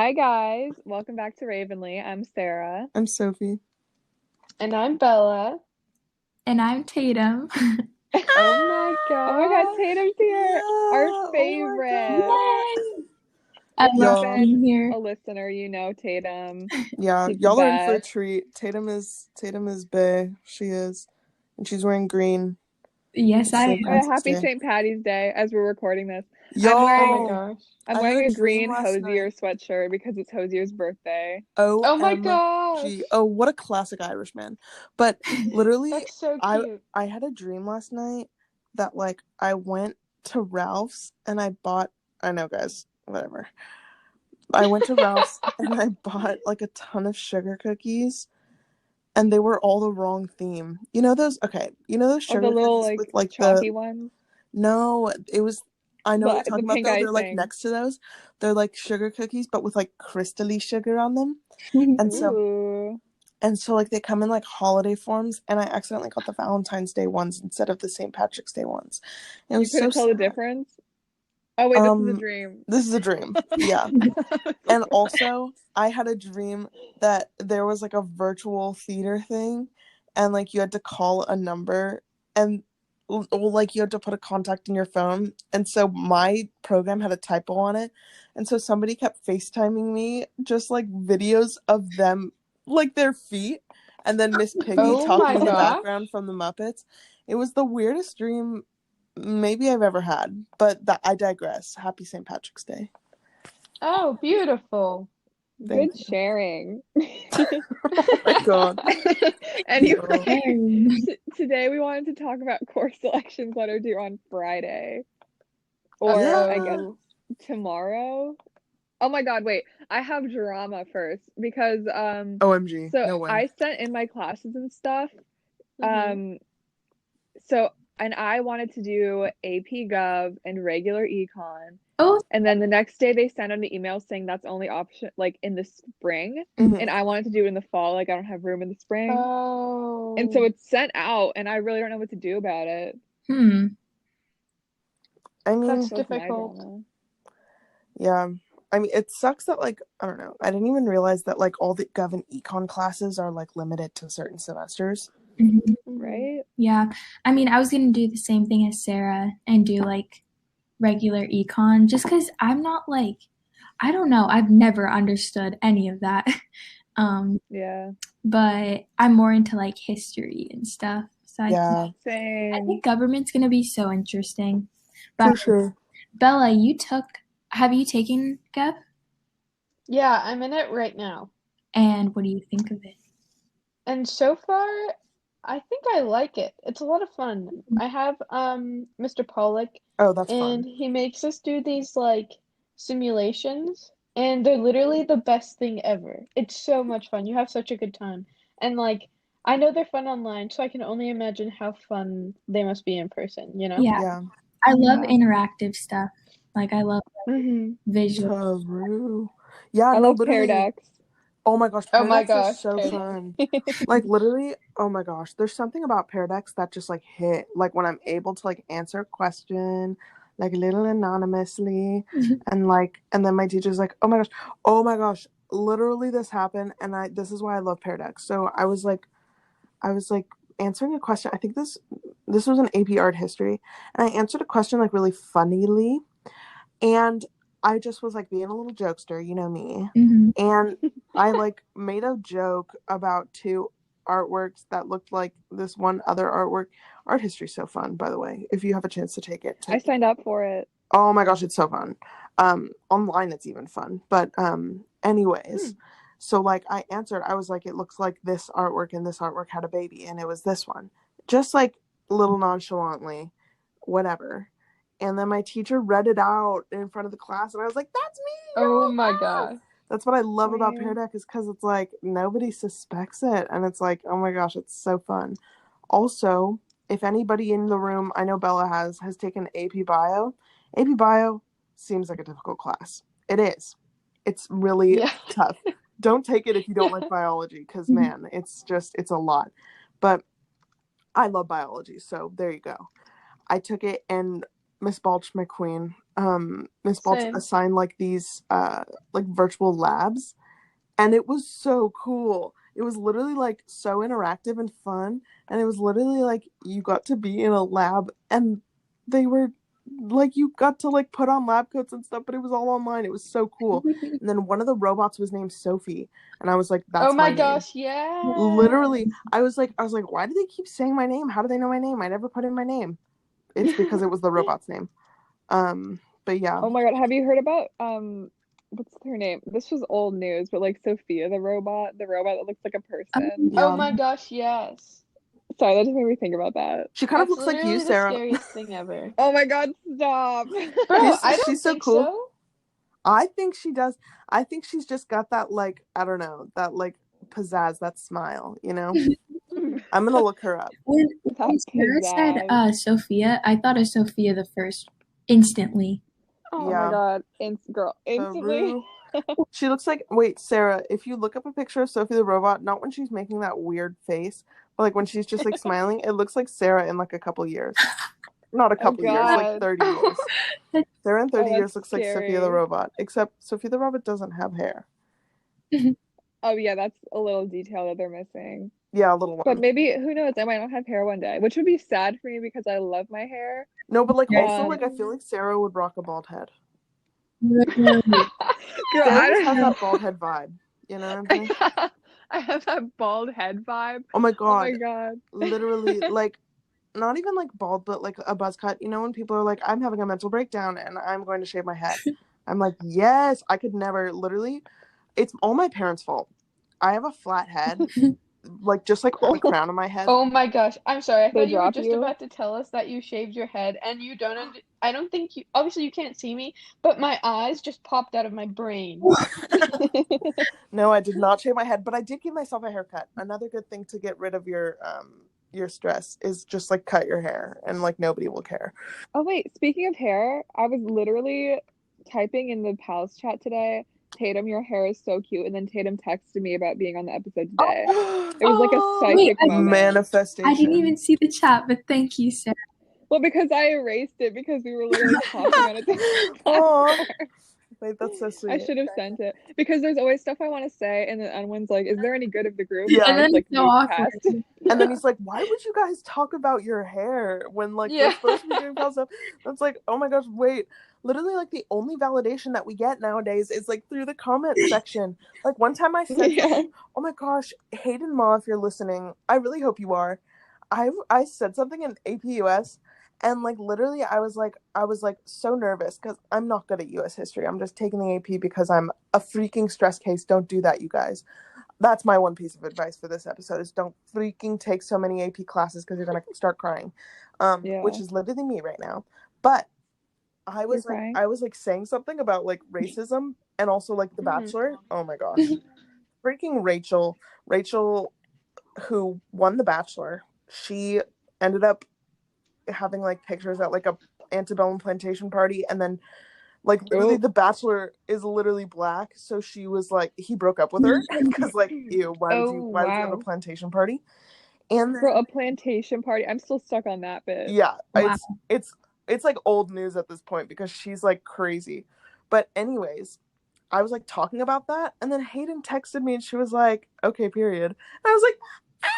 Hi guys, welcome back to Ravenly. I'm Sarah. I'm Sophie. And I'm Bella. And I'm Tatum. Oh my Oh my God, gosh. Tatum's here, our Yeah, oh favorite. Yay! I If my you've love God. being been here. a listener, you know Tatum. Yeah, She's the y'all are in for a best. treat. Tatum is bae. She is. And she's wearing green. Yes, It's I St. Oh yeah, am. Patrick's happy Day. St. Patty's Day as we're recording this. I'm Oh my wearing Yo, gosh. I'm I had wearing a a dream green last Hosier night. sweatshirt because it's Hosier's birthday. Oh my OMG. gosh. Oh, what a classic Irishman. But literally, That's so I cute. I had a dream last night that like I went to Ralph's and I bought, I know guys, whatever. I went to Ralph's and I bought like a ton of sugar cookies. And they were all the wrong theme. You know those Oh, the sugar little cookies like with like chalky ones, no, it was, I know what you're the talking about pink though. They're like icing. next to those. They're like sugar cookies, but with like crystally sugar on them. And so, Ooh, and so like they come in like holiday forms, and I accidentally got the Valentine's Day ones instead of the St. Patrick's Day ones. It you was so couldn't tell the sad. difference? Oh wait, this is a Um, dream. this is a dream. Yeah. And also, I had a dream that there was like a virtual theater thing, and like you had to call a number, and like you had to put a contact in your phone. And so my program had a typo on it. And so somebody kept FaceTiming me just like videos of them, like their feet, and then Miss Piggy Oh talking my in the gosh. background from the Muppets. It was the weirdest dream maybe I've ever had, but that I digress. Happy St. Patrick's Day. Oh, beautiful. Thank Good you. sharing. Oh my God. Yo. Anyway, Same. today we wanted to talk about course selections that are due on Friday, or Yeah. I guess Uh-oh. tomorrow. Oh my God, wait. I have drama first because OMG. so No way. I sent in my classes and stuff. Mm-hmm. Um so and I wanted to do AP Gov and regular econ. Oh, And then the next day they sent out an email saying that's only option like in the spring. Hmm. And I wanted to do it in the fall, like I don't have room in the spring. And so Oh. it's sent out and I really don't know what to do about it. hmm. I mean, That's So it's my difficult. drama. yeah. I mean, it sucks that like I don't know. I didn't even realize that like all the Gov and Econ classes are like limited to certain semesters. Mhm. Mm-hmm. Right? Yeah. I mean, I was going to do the same thing as Sarah and do like regular econ just because I'm not like, I don't know. I've never understood any of that. um, Yeah. but I'm more into like history and stuff. So Yeah, I Same. think government's going to be so interesting. for But sure. Bella, have you taken Gov? Yeah, I'm in it right now. And what do you think of it? And so far, I think I like it. It's a lot of fun. I have Mr. Pollock, Oh, that's and fun. he makes us do these like simulations, and they're literally the best thing ever. It's so much fun. You have such a good time. And like I know they're fun online, so I can only imagine how fun they must be in person, you know? Yeah, Yeah. I love Yeah. interactive stuff. Like I love Mm-hmm. visual. True. Yeah, I no, love literally. Paradox. Oh my gosh, Oh my Paradex is gosh, so Paradox. fun. Like literally, oh my gosh, there's something about Paradex that just like hit. Like when I'm able to like answer a question, like a little anonymously, and then my teacher's like, oh my gosh, literally this happened, and this is why I love Paradex. So I was like answering a question. I think this was an AP art history, and I answered a question like really funnily, and I just was like being a little jokester, you know me. Mhm. And I like made a joke about two artworks that looked like this one other artwork. Art history's so fun, by the way. If you have a chance to take it, I take it. signed up for it. Oh my gosh, it's so fun. Online it's even fun. But Hmm. anyways, so like I answered, I was like, it looks like this artwork and this artwork had a baby, and it was this one. Just like a little nonchalantly, whatever. And then my teacher read it out in front of the class, and I was like, that's me, Oh y'all. my Ah! gosh. That's what I love about Pear Same. Deck is because it's like nobody suspects it, and it's like, oh my gosh, it's so fun. Also, if anybody in the room, I know Bella has taken AP Bio. AP Bio seems like a difficult class. It is. It's really Yeah. tough. Don't take it if you don't like biology, because man, it's a lot. But I love biology, so there you go. I took it, and Miss Balch McQueen, Miss Baltz Same. assigned like these like virtual labs, and it was so cool. It was literally like so interactive and fun, and it was literally like you got to be in a lab, and they were like you got to like put on lab coats and stuff, but it was all online. It was so cool. And then one of the robots was named Sophie, and I was like, Oh that's my my name. gosh, yeah. Literally, I was like, why do they keep saying my name? How do they know my name? I never put in my name. It's because it was the robot's name. But yeah. Oh my God, have you heard about what's her name? This was old news, but like Sophia the robot that looks like a person. Oh Yeah. my gosh, yes. Sorry, that just made me think about that. She kind of That's looks like you, literally the Sarah. scariest thing ever. Oh my God, stop. Bro, I She's don't so think cool. so. I think she does. I think she's just got that like, I don't know, that like pizzazz, that smile, you know? I'm gonna look her up. When That Sarah said pizzazz. Sophia, I thought of Sophia the First instantly. Oh my Yeah. God, girl, instantly. Rue. She looks like, wait, Sarah, if you look up a picture of Sophie the robot, not when she's making that weird face, but like when she's just like smiling, it looks like Sarah in like a couple years. Not a Oh couple years, like God. 30 years. Sarah in 30 Oh, years that's looks like Sophia the scary. robot, except Sophia the robot doesn't have hair. Oh yeah, that's a little detail that they're missing. Yeah, a little But one. maybe, who knows, I might not have hair one day, which would be sad for me because I love my hair. No, but like also like I Um, feel like Sarah would rock a bald head. Girl, Sarah I just has don't that bald head vibe. You know what I'm saying? I have that bald head vibe. Oh my Oh my god. God. Literally, like not even like bald, but like a buzz cut. You know when people are like, I'm having a mental breakdown and I'm going to shave my head. I'm like, yes, I could never. Literally, it's all my parents' fault. I have a flat head, like just like on the crown of my head. Oh my gosh, I'm sorry. I They thought you were drop just you? about to tell us that you shaved your head and you don't I don't think you obviously you can't see me, but my eyes just popped out of my brain. No, I did not shave my head, but I did give myself a haircut. Another good thing to get rid of your stress is just like cut your hair and like nobody will care. Oh wait, speaking of hair, I was literally typing in the pals chat today, Tatum, your hair is so cute, and then Tatum texted me about being on the episode today. It was like a Oh, Wait, psychic moment. I didn't even Manifestation. see the chat, but thank you, Sarah. Well, because I erased it because we were literally talking on a different Aw. platform. Wait, that's so I sweet. should have sent it because there's always stuff I want to say, and then Unwin's like, "Is there any good of the group?" And And I Yeah. then just like it's so moved awkward. past. And then he's like, why would you guys talk about your hair when like we're yeah. supposed to be doing pal stuff? That's like, oh my gosh, wait. Literally like the only validation that we get nowadays is like through the comment section. Like one time I said Yeah. something, oh my gosh, Hayden Ma, if you're listening, I really hope you are. I said something in APUS and like literally I was like so nervous because I'm not good at US history. I'm just taking the AP because I'm a freaking stress case. Don't do that, you guys. That's my one piece of advice for this episode is don't freaking take so many AP classes because you're gonna start crying. Which Yeah. is literally me right now. But You're crying. I was like saying something about like racism and also like The Bachelor. Oh my gosh. Freaking Rachel who won The Bachelor, she ended up having like pictures at like a antebellum plantation party and then like literally Oh. The Bachelor is literally black, so she was like he broke up with her because like ew, Oh why would you have a wow. plantation party? And Girl, then a plantation party. I'm still stuck on that bit. yeah, Wow. it's like old news at this point because she's like crazy. But anyways, I was like talking about that and then Hayden texted me and she was like, okay, period. And I was like, ah!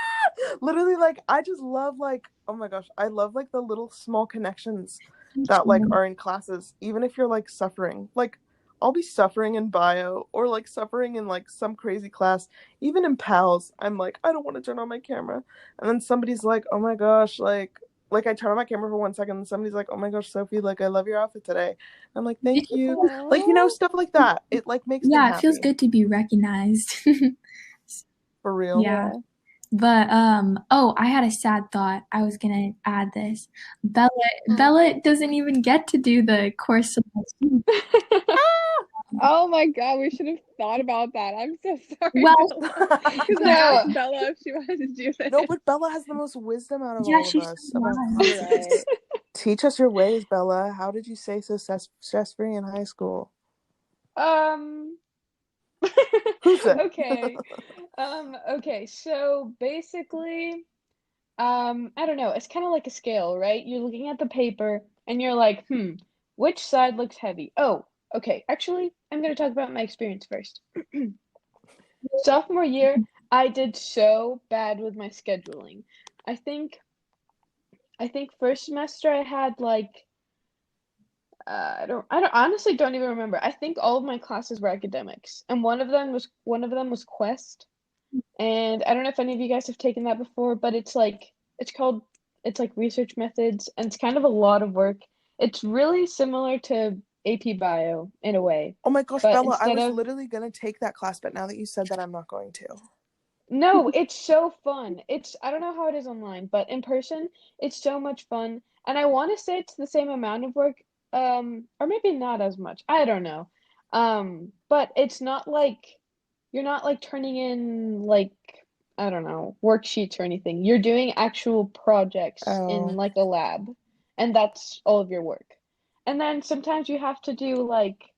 Literally like I just love like oh my gosh, I love like the little small connections that like are in classes, even if you're like suffering. Like I'll be suffering in bio or like suffering in like some crazy class. Even in pals, I'm like, I don't want to turn on my camera. And then somebody's like, oh my gosh, like I turn on my camera for 1 second and somebody's like, oh my gosh, Sophie, like I love your outfit today. I'm like, thank you. Like, you know, stuff like that. It like makes me Yeah, it feels happy. good to be recognized. For real. Yeah. But oh, I had a sad thought. I was gonna add this. Bella doesn't even get to do the course selection. Oh my God, we should have thought about that. I'm so sorry, Well, Bella. Because I No. asked Bella if she wanted to do this. No, but Bella has the most wisdom out of yeah, all of she's us so about wise. You're right. Teach us your ways, Bella. How did you stay so stress-free in high school? Um Who said? okay. Okay, so basically, I don't know, it's kind of like a scale, right? You're looking at the paper and you're like, Which side looks heavy? Oh, okay. Actually, I'm going to talk about my experience first. Sophomore year, I did so bad with my scheduling. I think first semester I had like I don't honestly don't even remember. I think all of my classes were academics, and one of them was Quest. And I don't know if any of you guys have taken that before, but it's like research methods, and it's kind of a lot of work. It's really similar to AP Bio in a way, Oh my gosh, but Bella, I instead was of literally gonna take that class, but now that you said that, I'm not going to. no, it's so fun. I don't know how it is online, but in person, it's so much fun. And I want to say it's the same amount of work, or maybe not as much. I don't know. But it's not like you're not like turning in like I don't know, worksheets or anything. You're doing actual projects in Oh, like a lab, and that's all of your work. And then sometimes you have to do like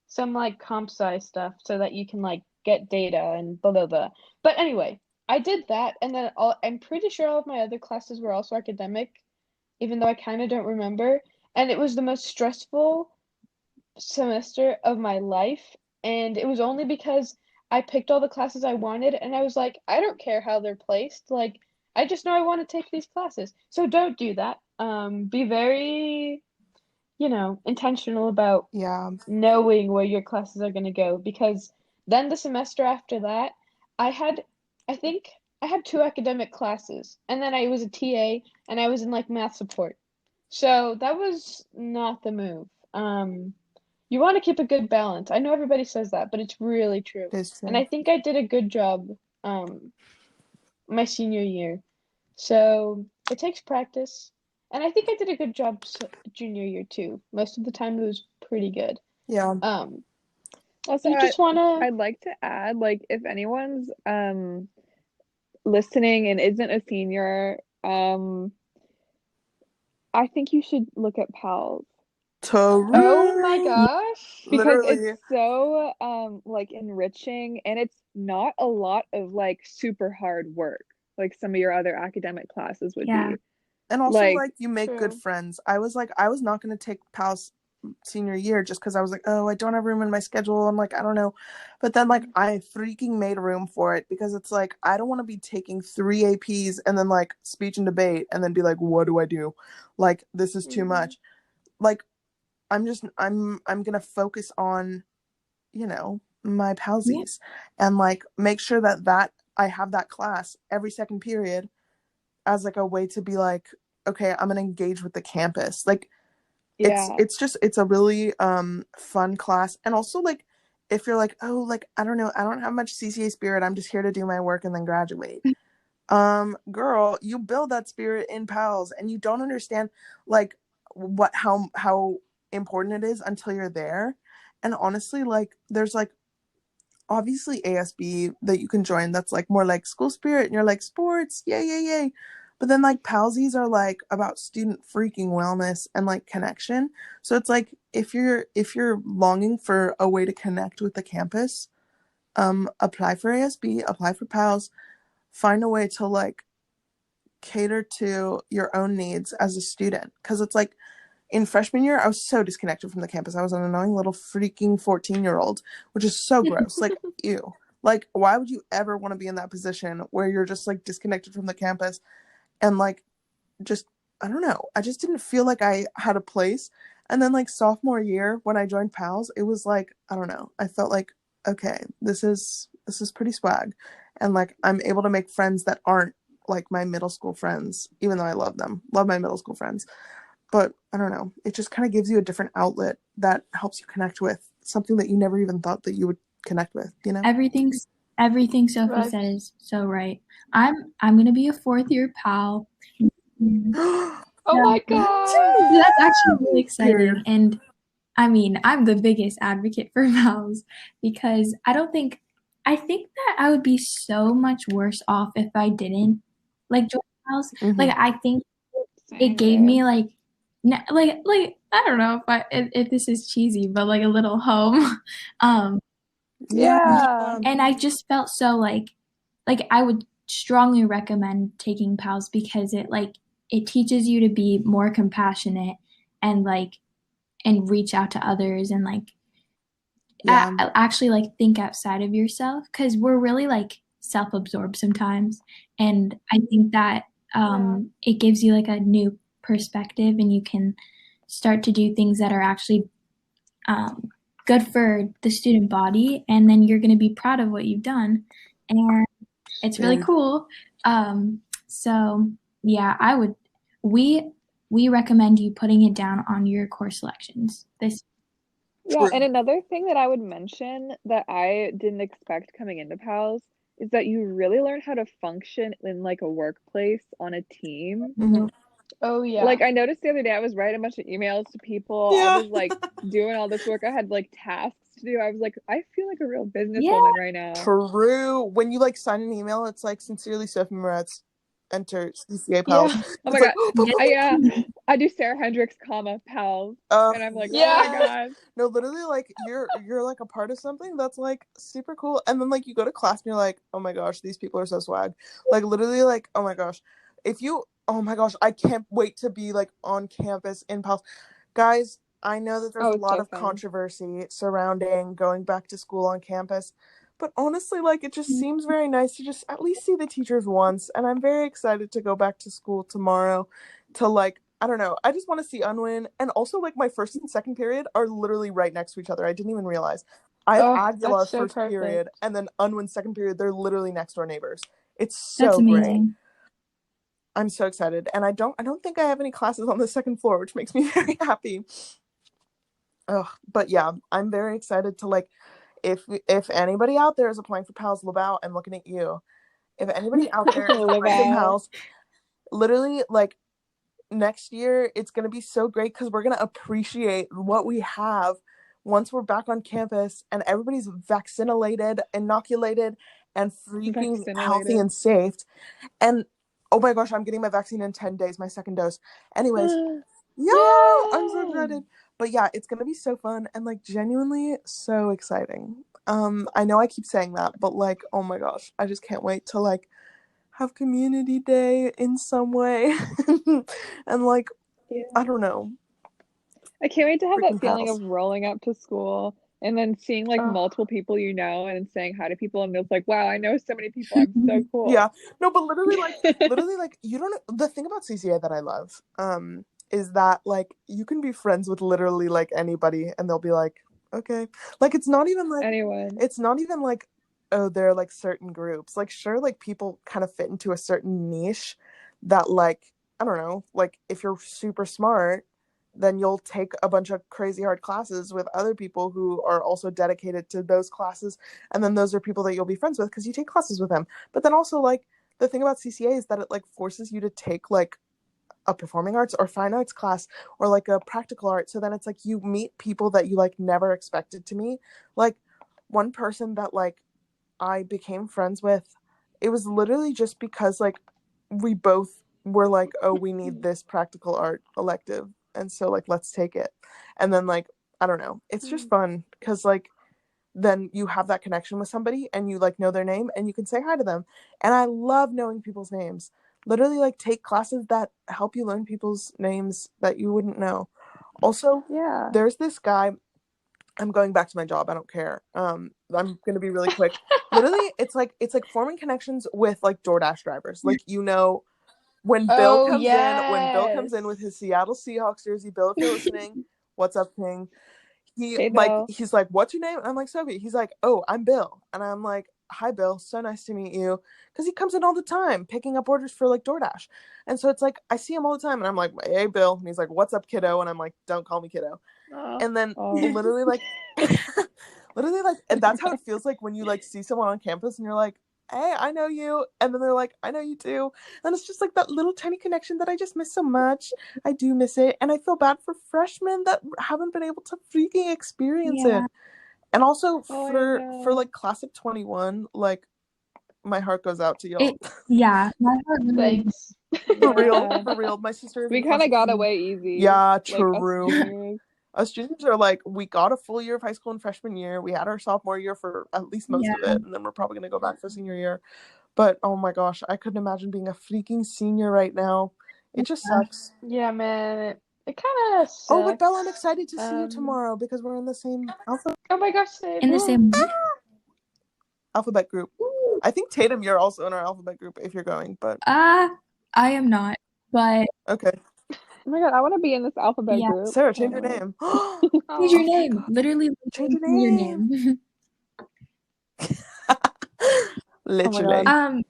some like comp sci stuff so that you can like get data and blah blah blah. But anyway, I did that, and then I'm pretty sure all of my other classes were also academic, even though I kind of don't remember. And it was the most stressful semester of my life, and it was only because I picked all the classes I wanted, and I was like, I don't care how they're placed. Like, I just know I want to take these classes. So don't do that. Be very, intentional about yeah. knowing where your classes are going to go because then the semester after that, I had, I think I had two academic classes and then I was a TA and I was in like math support. So that was not the move. You want to keep a good balance. I know everybody says that, but it's really true. It is And true. I think I did a good job my senior year. So it takes practice. And I think I did a good job junior year too. Most of the time it was pretty good. Yeah. Um, Also, you just wanna, I'd like to add, like, if anyone's listening and isn't a senior, I think you should look at PALS oh my True. gosh. because it's Literally. so like enriching, and it's not a lot of like super hard work like some of your other academic classes would Yeah. be. And also, Like, like, you make good True. friends. I was not going to take PALS senior year just because I was like, oh, I don't have room in my schedule. I'm like, I don't know. But then, like, I freaking made room for it because it's like, I don't want to be taking 3 APs and then, like, speech and debate and then be like, what do I do? Like, this is too Hmm. much. Like, I'm going to focus on, my Yeah. palsies and, like, make sure that I have that class every second period as like a way to be like, okay, I'm gonna engage with the campus. Like yeah. it's a really fun class. And also, like, if you're like, oh, like, I don't know, I don't have much CCA spirit, I'm just here to do my work and then graduate. Girl, you build that spirit in PALS and you don't understand like what how important it is until you're there. And honestly, like, there's like obviously ASB that you can join that's like more like school spirit and you're like sports, yay, yay, yay. But then like palsies are like about student freaking wellness and like connection. So it's like if you're longing for a way to connect with the campus, apply for ASB, apply for PALS, find a way to like cater to your own needs as a student. Cause it's like in freshman year, I was so disconnected from the campus. I was an annoying little freaking 14-year-old, which is so gross. Like, ew. Like, why would you ever want to be in that position where you're just like disconnected from the campus and like just, I don't know. I just didn't feel like I had a place. And then like sophomore year when I joined PALS, it was like, I don't know. I felt like, okay, this is pretty swag. And like I'm able to make friends that aren't like my middle school friends, even though I love them. Love my middle school friends, but I don't know. It just kind of gives you a different outlet that helps you connect with something that you never even thought that you would connect with, you know? Everything Sophie said Vibes. is so right. I'm gonna be a fourth year pal. Mm. Oh So my gosh. that's actually really exciting. Period. And I mean, I'm the biggest advocate for pals because I think that I would be so much worse off if I didn't like join pals. Mm-hmm. Like I think it Same gave here. me like like I don't know if this is cheesy, but like a little home. Um, Yeah. Yeah. and I just felt so like I would strongly recommend taking PALS because it teaches you to be more compassionate and like and reach out to others and like Yeah. actually like think outside of yourself, because we're really like self-absorbed sometimes, and I think that it gives you like a new perspective, and you can start to do things that are actually good for the student body, and then you're going to be proud of what you've done, and it's really cool. So yeah, we recommend you putting it down on your course selections. Yeah, and another thing that I would mention that I didn't expect coming into PALS is that you really learn how to function in like a workplace on a team. Mm-hmm. Oh yeah. Like I noticed the other day I was writing a bunch of emails to people. I was like doing all this work. I had like tasks to do. I was like, I feel like a real businesswoman right now. True. When you like sign an email, it's like sincerely Sophie Moretz, enter CCA PALS. Yeah. Oh my God. I do Sarah Hendricks, PALS. And I'm like, oh my God. No, literally like you're like a part of something that's like super cool. And then like you go to class and you're like, oh my gosh, these people are so swag. Like literally like, oh my gosh. Oh my gosh, I can't wait to be like on campus in PALS. Guys, I know that there's a lot of controversy surrounding going back to school on campus, but honestly, like, it just seems very nice to just at least see the teachers once, and I'm very excited to go back to school tomorrow to, like, I don't know, I just want to see Unwin, and also, like, my first and second period are literally right next to each other. I didn't even realize. I have Aguilar first period, and then Unwin second period. They're literally next door neighbors. It's so great. I'm so excited, and I don't think I have any classes on the second floor, which makes me very happy. But yeah, I'm very excited to like, if anybody out there is applying for PALS Laval, I'm looking at you. If anybody out there is applying for PALS, literally like next year, it's gonna be so great because we're gonna appreciate what we have once we're back on campus and everybody's vaccinated, inoculated, and freaking healthy and safe. And oh my gosh, I'm getting my vaccine in 10 days, my second dose. Anyways, I'm so excited. But yeah, it's gonna be so fun and like genuinely so exciting. I know I keep saying that, but like, oh my gosh, I just can't wait to like have community day in some way. And like, I don't know. I can't wait to have that feeling of rolling up to school and then seeing like multiple people you know and saying hi to people, and it's like, wow, I know so many people. I'm so cool. Yeah. No, but literally like you don't know, the thing about CCA that I love is that like you can be friends with literally like anybody and they'll be like, okay. Like it's not even like anyone. It's not even like, oh, there are like certain groups. Like sure, like people kind of fit into a certain niche that like, I don't know, like if you're super smart, then you'll take a bunch of crazy hard classes with other people who are also dedicated to those classes. And then those are people that you'll be friends with because you take classes with them. But then also like the thing about CCA is that it like forces you to take like a performing arts or fine arts class or like a practical art. So then it's like you meet people that you like never expected to meet. Like one person that like I became friends with, it was literally just because like we both were like, oh, we need this practical art elective, and so like let's take it. And then like, I don't know, it's just fun because like then you have that connection with somebody and you like know their name and you can say hi to them. And I love knowing people's names. Literally like take classes that help you learn people's names that you wouldn't know. Also, there's this guy, I'm going back to my job, I don't care. I'm gonna be really quick. Literally, it's like forming connections with like DoorDash drivers. Like, you know, when Bill comes in with his Seattle Seahawks jersey, Bill, if you're listening, what's up, King? He's like, what's your name? And I'm like, Sophie. He's like, oh, I'm Bill. And I'm like, hi, Bill. So nice to meet you. Because he comes in all the time picking up orders for like DoorDash. And so it's like, I see him all the time. And I'm like, hey, Bill. And he's like, what's up, kiddo? And I'm like, don't call me kiddo. And then literally like, and that's how it feels like when you like see someone on campus and you're like, hey, I know you. And then they're like, I know you too. And it's just like that little tiny connection that I just miss so much. I do miss it. And I feel bad for freshmen that haven't been able to freaking experience it. And also for like class of 21, like my heart goes out to y'all. My heart thanks. For real. My sister. We kind of got away easy. Yeah, true. Us juniors are like, we got a full year of high school in freshman year. We had our sophomore year for at least most of it. And then we're probably going to go back for senior year. But oh my gosh, I couldn't imagine being a freaking senior right now. It just sucks. Yeah, man. It kind of sucks. Oh, but Bella, I'm excited to see you tomorrow because we're in the same Oh my gosh, same. In the same alphabet group. I think Tatum, you're also in our alphabet group if you're going, but I am not, but okay. Oh my god, I want to be in this alphabet yeah. group. Sarah, change your name. Change your name. Literally Change your your name. name. Literally.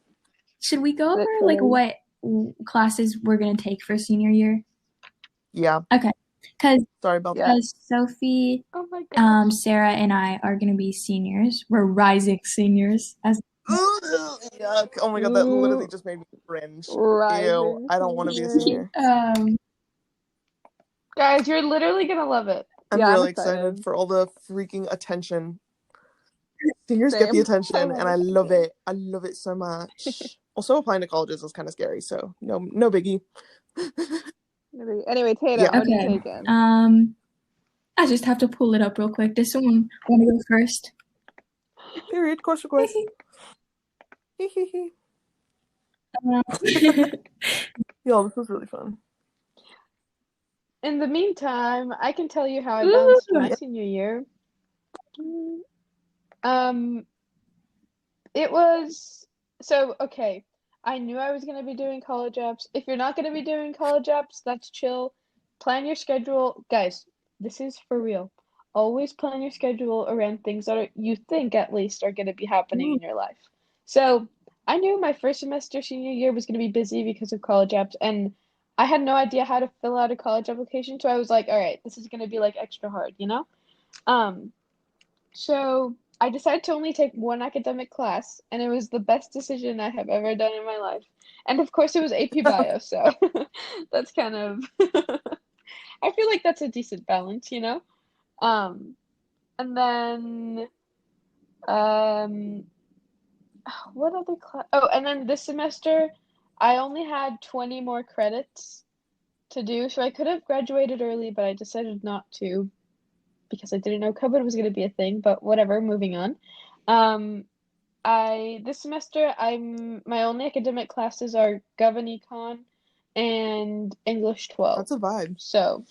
Should we go over Literally. like what classes we're gonna take for senior year? Yeah. Okay. Because Sorry about Yeah. Sophie, Oh my gosh. Sarah, and I are gonna be seniors. We're rising seniors. Yuck. Oh my god, that literally just made me cringe. Rising Ew. I don't want to be a senior. Guys, you're literally gonna love it. I'm Yeah, I'm really excited. excited for all the freaking attention. Seniors get the Same. attention, and I love it. I love it so much. Also, applying to colleges is kind of scary, so no biggie. Anyway, Tatum, Yeah. what are you Okay. taking? I just have to pull it up real quick. Does someone want to go first? Period. Course request. Y'all, this was really fun. In the meantime, I can tell you how I balanced my senior year. It was so okay. I knew I was gonna be doing college apps. If you're not gonna be doing college apps, that's chill. Plan your schedule, guys. This is for real. Always plan your schedule around things that you think at least are gonna be happening in your life. So I knew my first semester senior year was gonna be busy because of college apps, and I had no idea how to fill out a college application. So I was like, all right, this is gonna be like extra hard, you know? So I decided to only take one academic class, and it was the best decision I have ever done in my life. And of course, it was AP Bio, so that's kind of I feel like that's a decent balance, you know? And then what other class? Oh, and then this semester I only had 20 more credits to do, so I could have graduated early, but I decided not to because I didn't know COVID was going to be a thing, but whatever, moving on. This semester my only academic classes are Gov and Econ and English 12. That's a vibe. So,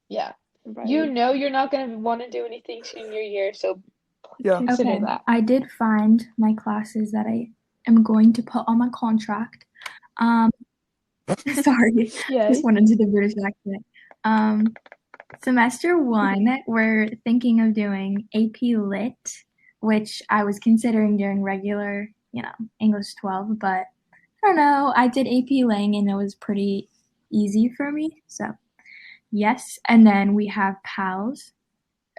yeah. Right. You know you're not going to want to do anything senior year, so consider that. I did find my classes that I am going to put on my contract. Sorry, just wanted to do the British accent. Semester 1, we're thinking of doing AP Lit, which I was considering doing regular, English 12, but I don't know. I did AP Lang and it was pretty easy for me, so yes. And then we have PALS,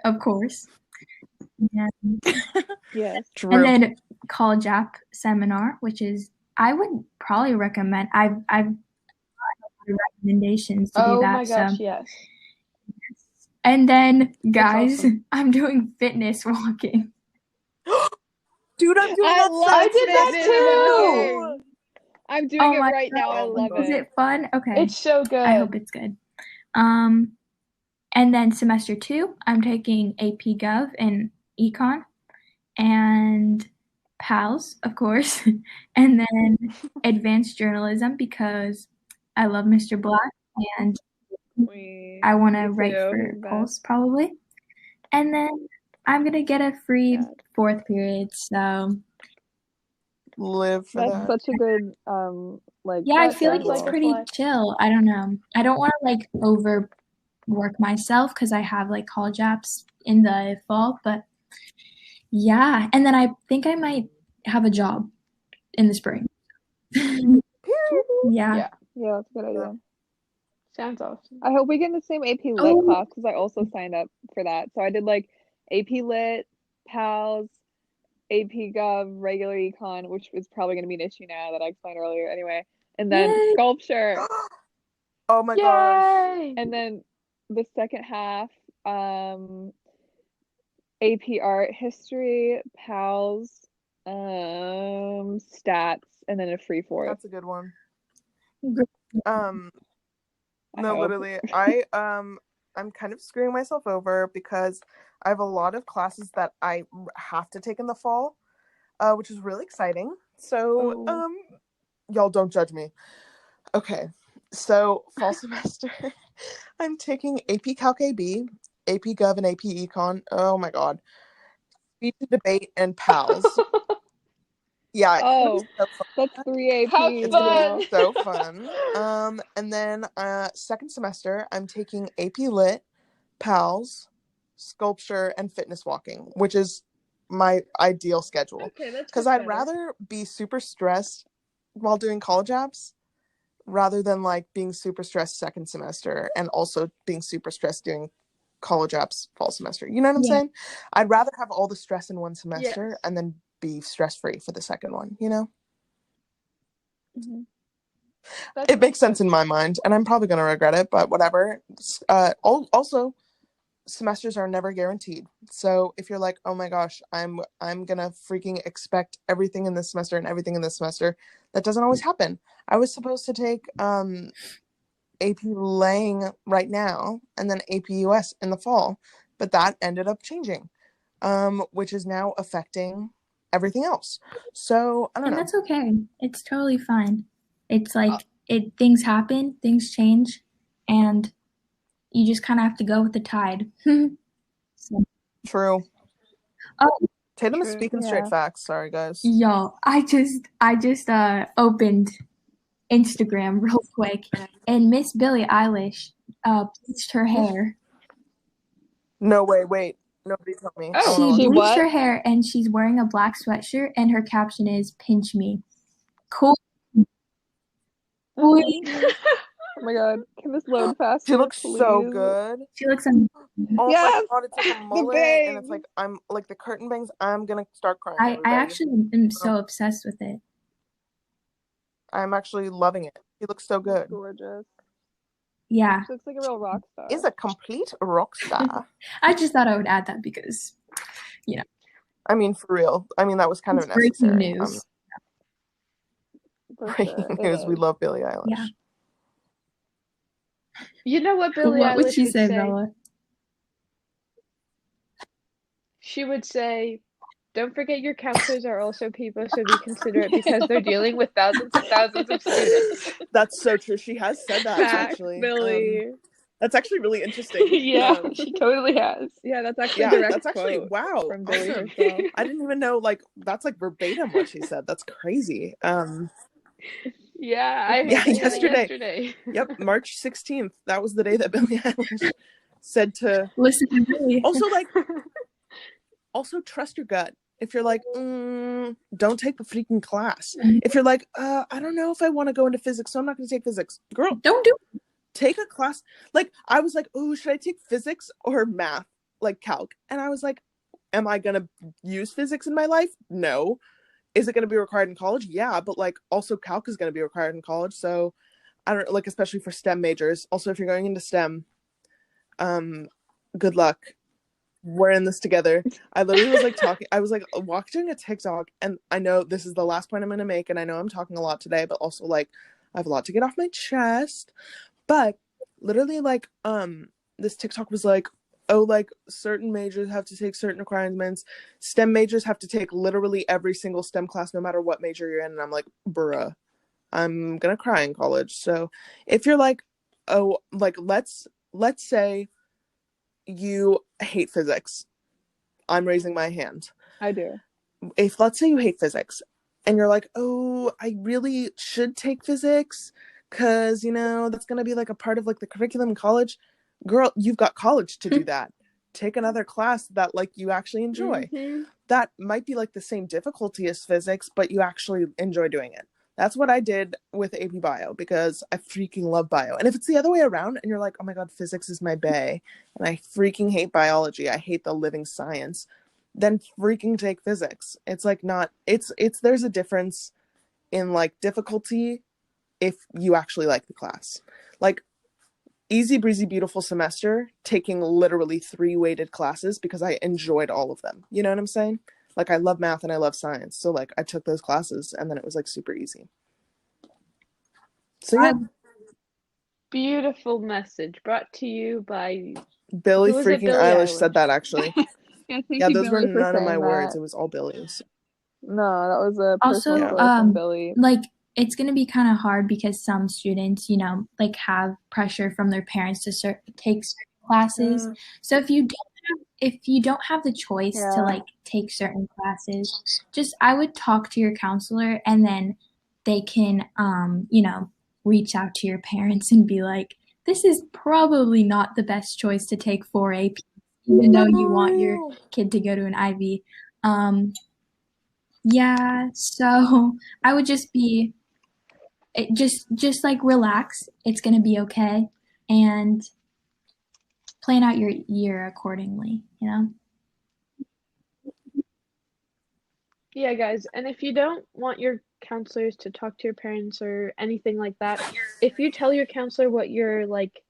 of course. Yes. True. And then College App Seminar, which is I would probably recommend. I've recommendations to do that. Oh my gosh, yes. And then, guys, awesome. I'm doing fitness walking. Dude, I'm doing that. I did that too. I'm doing it right now. I love it. Is it fun? Okay. It's so good. I hope it's good. And then semester 2, I'm taking AP Gov and Econ and PALS, of course, and then advanced journalism because I love Mr. Black and I want to write for Pulse probably. And then I'm going to get a free 4th period, so live for That's such a good I feel like it's pretty chill. I don't know. I don't want to like overwork myself because I have like college apps in the fall, but yeah. And then I think I might have a job in the spring. Yeah, that's a good idea. Sounds awesome. I hope we get in the same AP Lit class because I also signed up for that. So I did like AP Lit, PALS, AP Gov, regular Econ, which is probably going to be an issue now that I explained earlier anyway. And then sculpture. Oh my gosh. And then the second half, AP Art History, PALS, stats, and then a free 4th. That's a good one. No, literally, I'm kind of screwing myself over because I have a lot of classes that I have to take in the fall, which is really exciting. So, y'all don't judge me. Okay. So fall semester, I'm taking AP Calc AB, AP Gov, and AP Econ. Oh my god. Speech and debate and PALS. Yeah, it's gonna be Oh, so fun. that's 3 Have APs, It's gonna girl. be so fun. And then second semester, I'm taking AP Lit, PALS, Sculpture, and Fitness Walking, which is my ideal schedule. Okay, that's Because much I'd better. rather be super stressed while doing college apps rather than like being super stressed second semester and also being super stressed doing college apps fall semester. You know what I'm Yeah. saying? I'd rather have all the stress in one semester Yes. and then be stress free for the second one, you know? Mhm. That It makes sense in my mind, and I'm probably going to regret it, but whatever. Also, semesters are never guaranteed. So if you're like, oh my gosh, I'm gonna freaking expect everything in this semester and everything in this semester, that doesn't always happen. I was supposed to take AP Lang right now and then AP US in the fall, but that ended up changing, which is now affecting everything else. So I don't And know. that's okay. It's totally fine. It's like things happen, things change, and you just kind of have to go with the tide. So, True. oh, Tatum is True. speaking Yeah. straight facts. Sorry, guys. yo, I just opened Instagram real quick, and Miss Billie Eilish bleached her hair. No way. Wait. Nobody tell me. Oh, I wanna She She bleached what? her hair, and she's wearing a black sweatshirt, and her caption is "Pinch me." Cool. Oh my god. Can this load faster, She looks please? so good. She looks amazing. Oh Yes! my god, it's like a The mullet, and it's bangs! like I'm like the curtain bangs. I'm gonna start crying. I Everybody, actually am so obsessed with it. I'm actually loving it. She looks so good. Gorgeous. Yeah. She looks like a real rock star. Is a complete rock star. I just thought I would add that because, you know, I mean, for real. I mean, that was kind it's of breaking necessary. news. For Breaking sure. news. It We is. love Billie Eilish. Yeah. You know what Billie What would Eilish she would say, say? Bella? She would say, "Don't forget your counselors are also people, so be considerate because they're dealing with thousands of students." That's so true. She has said that Facts, actually. Billy. That's actually really interesting. Yeah, she totally has. Yeah, that's actually a Yeah, direct that's actually quote wow. from Billy Awesome. herself. I didn't even know like that's like verbatim what she said. That's crazy. Yeah, I Yeah, heard yesterday. yesterday. Yep, March 16th. That was the day that Billie Eilish said to Listen to Billie. also trust your gut. If you're like, don't take the freaking class. If you're like, I don't know if I want to go into physics, so I'm not going to take physics. Girl, Don't do it. Take a class. Like, I was like, oh, should I take physics or math? Like calc. And I was like, am I going to use physics in my life? No. Is it going to be required in college? Yeah, but like also calc is going to be required in college. So I don't like, especially for STEM majors. Also, if you're going into STEM, good luck. We're in this together. I literally was like talking. I was like watching a TikTok, and I know this is the last point I'm going to make, and I know I'm talking a lot today, but also like I have a lot to get off my chest. But literally, like, this TikTok was like, oh, like certain majors have to take certain requirements. STEM majors have to take literally every single STEM class, no matter what major you're in. And I'm like, bruh, I'm gonna cry in college. So if you're like, oh, like let's say you hate physics. I'm raising my hand. I do. If let's say you hate physics and you're like, oh, I really should take physics because, you know, that's going to be like a part of like the curriculum in college. Girl, you've got college to do that. Take another class that like you actually enjoy. Mm-hmm. That might be like the same difficulty as physics, but you actually enjoy doing it. That's what I did with AP Bio because I freaking love bio. And if it's the other way around and you're like, oh my God, physics is my bae and I freaking hate biology, I hate the living science, then freaking take physics. It's like not, it's there's a difference in like difficulty if you actually like the class. Like easy breezy beautiful semester taking literally 3 weighted classes because I enjoyed all of them. You know what I'm saying? Like I love math and I love science. So like I took those classes and then it was like super easy. So yeah. Beautiful message brought to you by Billie who was it? freaking Billie Eilish Eilish. said that actually. Yeah, thank Yeah, you, those were Billy, for none of my saying words. that. It was all Billie's. No, that was a personal Also, quote from Billy. like it's going to be kind of hard because some students, you know, like have pressure from their parents to take certain classes. So if you don't have the choice to like take certain classes, just I would talk to your counselor, and then they can, you know, reach out to your parents and be like, this is probably not the best choice to take 4 AP, even though you want your kid to go to an Ivy. Yeah, so I would just be just like relax. It's gonna be okay, and plan out your year accordingly, you know? Yeah, guys, and if you don't want your counselors to talk to your parents or anything like that, if you tell your counselor what you're like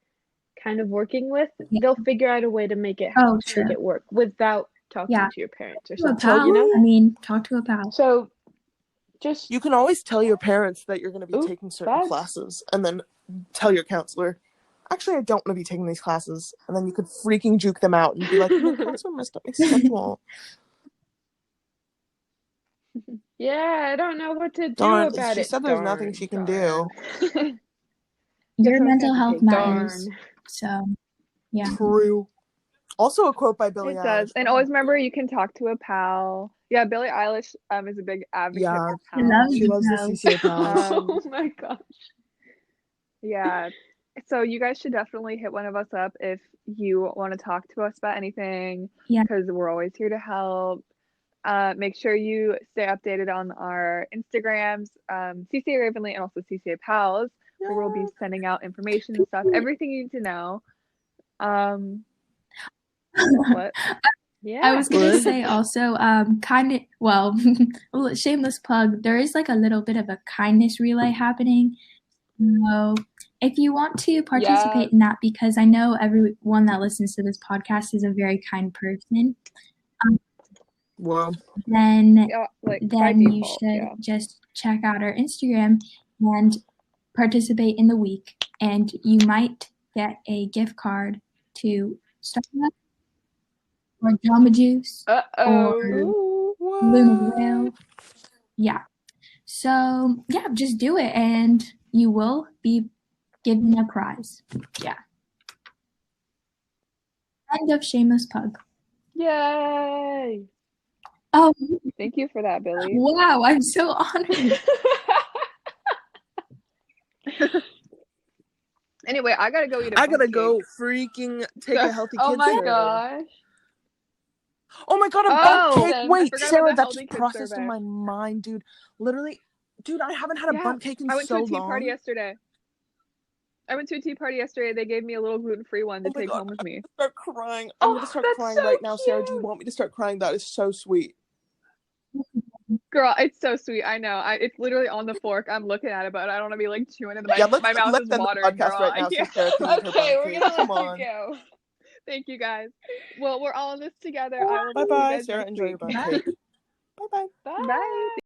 kind of working with, they'll figure out a way to make it work without talking to your parents or something. You know? I mean, talk to a pal. So just you can always tell your parents that you're going to be taking certain classes, and then tell your counselor, actually, I don't want to be taking these classes, and then you could freaking juke them out and be like, my counselor messed up my schedule. Yeah, I don't know what to do about it. She said there's nothing she can do. Your mental health matters. So, yeah. True. Also a quote by Billie Eilish. It does. And always remember, you can talk to a pal. Yeah, Billie Eilish is a big advocate for pals. She loves the CCA pals. Oh my gosh. Yeah. So you guys should definitely hit one of us up if you want to talk to us about anything. Yeah. Because we're always here to help. Make sure you stay updated on our Instagrams, CCA Ravenly and also CCA Pals, where we'll be sending out information and stuff, everything you need to know. What? Yeah. I was gonna say also, shameless plug. There is like a little bit of a kindness relay happening. So if you want to participate in that, because I know everyone that listens to this podcast is a very kind person. Then you should just check out our Instagram and participate in the week, and you might get a gift card to Starbucks or Jamba Juice or Luna Whale. Yeah. So yeah, just do it, and you will be given a prize. Yeah. End of shameless plug. Yay! Oh, thank you for that, Billy. Wow, I'm so honored. Anyway, I gotta go eat I gotta go freaking take a healthy kid. Oh my gosh. Oh my god, a bundt cake. Wait, Sarah, that just processed in my mind, dude. Literally, dude, I haven't had a bundt cake in so long. I went to a tea party yesterday. They gave me a little gluten-free one to take home with me. I'm gonna start crying. I'm gonna start crying right now, Sarah. Do you want me to start crying? That is so sweet. Girl, it's so sweet. I know. It's literally on the fork. I'm looking at it, but I don't want to be like chewing it. My mouth is watering, girl. Right now, okay, we're gonna let you go. Thank you, guys. Well, we're all in this together. Bye-bye, Sarah. Enjoy your bundt cake. Bye-bye. Bye.